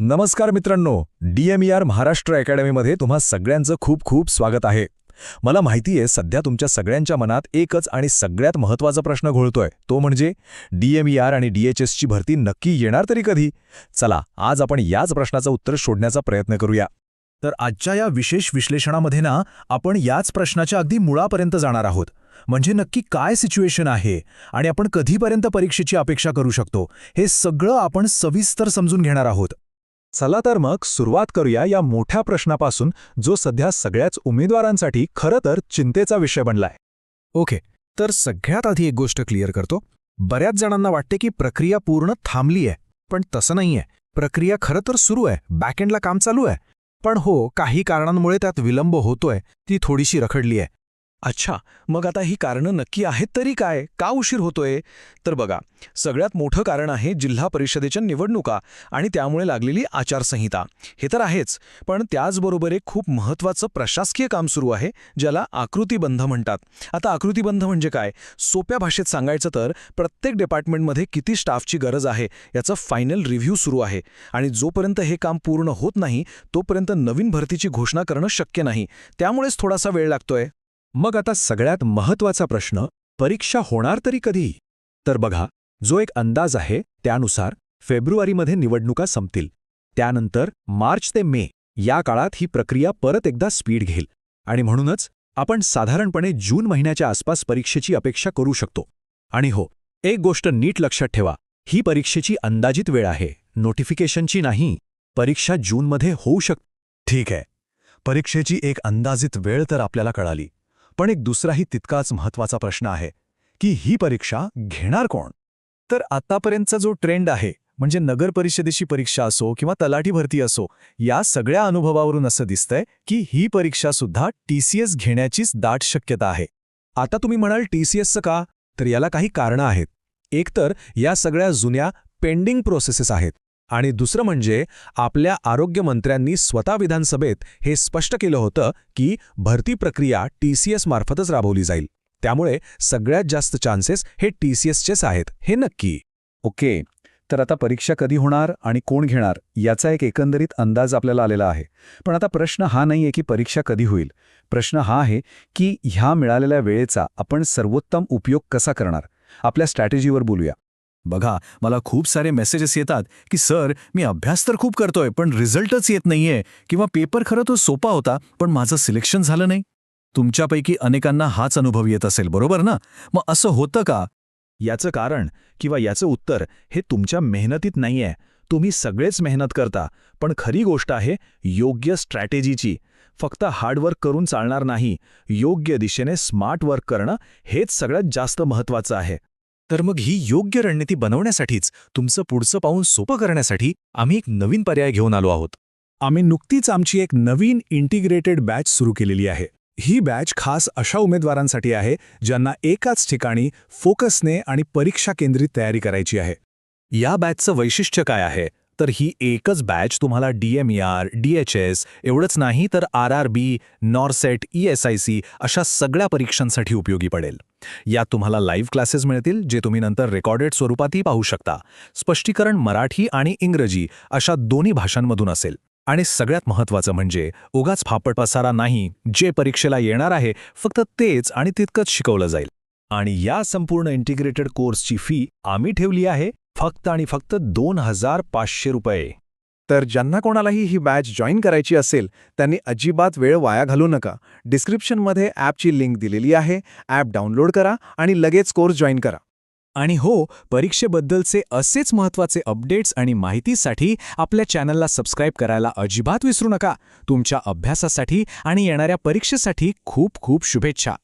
नमस्कार मित्रांनो, DMER महाराष्ट्र अकॅडमीमध्ये तुम्हा सगळ्यांचं खूप खूप स्वागत आहे. मला माहिती आहे सध्या तुमच्या सगळ्यांच्या मनात एकच आणि सगळ्यात महत्त्वाचा प्रश्न घोळतोय, तो म्हणजे DMER आणि DHSची भरती नक्की येणार तरी कधी? चला, आज आपण याच प्रश्नाचं उत्तर शोधण्याचा प्रयत्न करूया. तर आजच्या या विशेष विश्लेषणामध्ये आपण याच प्रश्नाच्या अगदी मुळापर्यंत जाणार आहोत. म्हणजे नक्की काय सिच्युएशन आहे आणि आपण कधीपर्यंत परीक्षेची अपेक्षा करू शकतो, हे सगळं आपण सविस्तर समजून घेणार आहोत. चला तर मग सुरुवात करूया या मोठ्या प्रश्नापासून, जो सध्या सगळ्याच उमेदवारांसाठी खरं तर चिंतेचा विषय बनलाय. ओके, तर सगळ्यात आधी एक गोष्ट क्लिअर करतो. बऱ्याच जणांना वाटते की प्रक्रिया पूर्ण थांबली आहे, पण तसं नाहीये. प्रक्रिया खरं तर सुरू आहे, बॅकएंडला काम चालू आहे. पण काही कारणांमुळे त्यात विलंब होतोय, ती थोडीशी रखडली आहे. अच्छा, मग आता ही कारणं नक्की आहेत तरी काय? का उशीर होतोय? तर बघा, सगळ्यात मोठं कारण आहे जिल्हा परिषदेच्या निवडणुका आणि त्यामुळे लागलेली आचारसंहिता. हे तर आहेच, पण त्याचबरोबर एक खूप महत्त्वाचं प्रशासकीय काम सुरू आहे, ज्याला आकृतीबंध म्हणतात. आता आकृतीबंध म्हणजे काय? सोप्या भाषेत सांगायचं तर प्रत्येक डिपार्टमेंटमध्ये किती स्टाफची गरज आहे याचं फायनल रिव्ह्यू सुरू आहे. आणि जोपर्यंत हे काम पूर्ण होत नाही, तोपर्यंत नवीन भरतीची घोषणा करणं शक्य नाही. त्यामुळेच थोडासा वेळ लागतोय. मग आता सगळ्यात महत्त्वाचा प्रश्न, परीक्षा होणार तरी कधी? तर बघा, जो एक अंदाज आहे त्यानुसार फेब्रुवारीमध्ये निवडणुका संपतील. त्यानंतर मार्च ते मे या काळात ही प्रक्रिया परत एकदा स्पीड घेईल. आणि म्हणूनच आपण साधारणपणे जून महिन्याच्या आसपास परीक्षेची अपेक्षा करू शकतो. आणि एक गोष्ट नीट लक्षात ठेवा, ही परीक्षेची अंदाजित वेळ आहे, नोटिफिकेशनची नाही. परीक्षा जूनमध्ये होऊ शकते. ठीक आहे, परीक्षेची एक अंदाजित वेळ तर आपल्याला कळाली. पण एक दुसराही तितकाच महत्त्वाचा प्रश्न आहे की ही परीक्षा घेणार कोण? तर आतापर्यंतचा जो ट्रेंड आहे, म्हणजे नगर परिषदेची परीक्षा असो किंवा तलाठी भरती असो, या सगळ्या अनुभवावरून असं दिसतंय की ही परीक्षासुद्धा TCS घेण्याचीच दाट शक्यता आहे. आता तुम्ही म्हणाल TCSचं का? तर याला काही कारणं आहेत. एकतर या सगळ्या जुन्या पेंडिंग प्रोसेसेस आहेत, आणि दुसरं म्हणजे आपल्या आरोग्यमंत्र्यांनी स्वतः विधानसभेत हे स्पष्ट केलं होतं की भरती प्रक्रिया TCS मार्फतच राबवली जाईल. त्यामुळे सगळ्यात जास्त चान्सेस हे TCSचेच आहेत, हे नक्की. ओके, तर आता परीक्षा कधी होणार आणि कोण घेणार याचा एक एकंदरीत अंदाज आपल्याला आलेला आहे. पण आता प्रश्न हा नाहीये की परीक्षा कधी होईल. प्रश्न हा आहे की ह्या मिळालेल्या वेळेचा आपण सर्वोत्तम उपयोग कसा करणार. आपल्या स्ट्रॅटेजीवर बोलूया. बघा, मला खूप सारे मेसेजेस येतात की सर, मी अभ्यास तर खूप करतोय, पण रिझल्टच येत नाहीये, किंवा पेपर खरं तो सोपा होता, पण माझं सिलेक्शन झालं नाही. तुमच्यापैकी अनेकांना हाच अनुभव येत असेल, बरोबर ना? मग असं होतं का? याचं कारण किंवा याचं उत्तर हे तुमच्या मेहनतीत नाहीये. तुम्ही सगळेच मेहनत करता, पण खरी गोष्ट आहे योग्य स्ट्रॅटेजीची. फक्त हार्डवर्क करून चालणार नाही, योग्य दिशेने स्मार्ट वर्क करणं हेच सगळ्यात जास्त महत्त्वाचं आहे. तर मग ही योग्य रणनीती बनवण्यासाठीच, तुमचं पुढचं पाऊल सोपं करण्यासाठी आम्ही एक नवीन पर्याय घेऊन आलो आहोत. आम्ही नुकतीच आमची एक नवीन इंटिग्रेटेड बॅच सुरू केलेली आहे. ही बॅच खास अशा उमेदवारांसाठी आहे ज्यांना एकाच ठिकाणी फोकसने आणि परीक्षा केंद्रित तयारी करायची आहे. या बॅचचं वैशिष्ट्य काय आहे? तर ही एकच बॅच तुम्हाला DMER, DHS एवढंच नाही तर RRB, नॉरसेट, ESIC अशा सगळ्या परीक्षांसाठी उपयोगी पडेल. यात तुम्हाला लाईव्ह क्लासेस मिळतील, जे तुम्ही नंतर रेकॉर्डेड स्वरूपातही पाहू शकता. स्पष्टीकरण मराठी आणि इंग्रजी अशा दोन्ही भाषांमधून असेल. आणि सगळ्यात महत्त्वाचं म्हणजे उगाच फापट पसारा नाही, जे परीक्षेला येणार आहे फक्त तेच आणि तितकंच शिकवलं जाईल. आणि या संपूर्ण इंटिग्रेटेड कोर्सची फी आम्ही ठेवली आहे फक्त आणि फक्त 2,500 रुपये. तर ज्यांना कोणालाही ही बॅच जॉईन करायची असेल त्यांनी अजिबात वेळ वाया घालू नका. डिस्क्रिप्शनमध्ये ॲपची लिंक दिलेली आहे. ॲप डाउनलोड करा आणि लगेच कोर्स जॉईन करा. आणि परीक्षेबद्दलचे असेच महत्त्वाचे अपडेट्स आणि माहितीसाठी आपल्या चॅनलला सबस्क्राईब करायला अजिबात विसरू नका. तुमच्या अभ्यासासाठी आणि येणाऱ्या परीक्षेसाठी खूप खूप शुभेच्छा.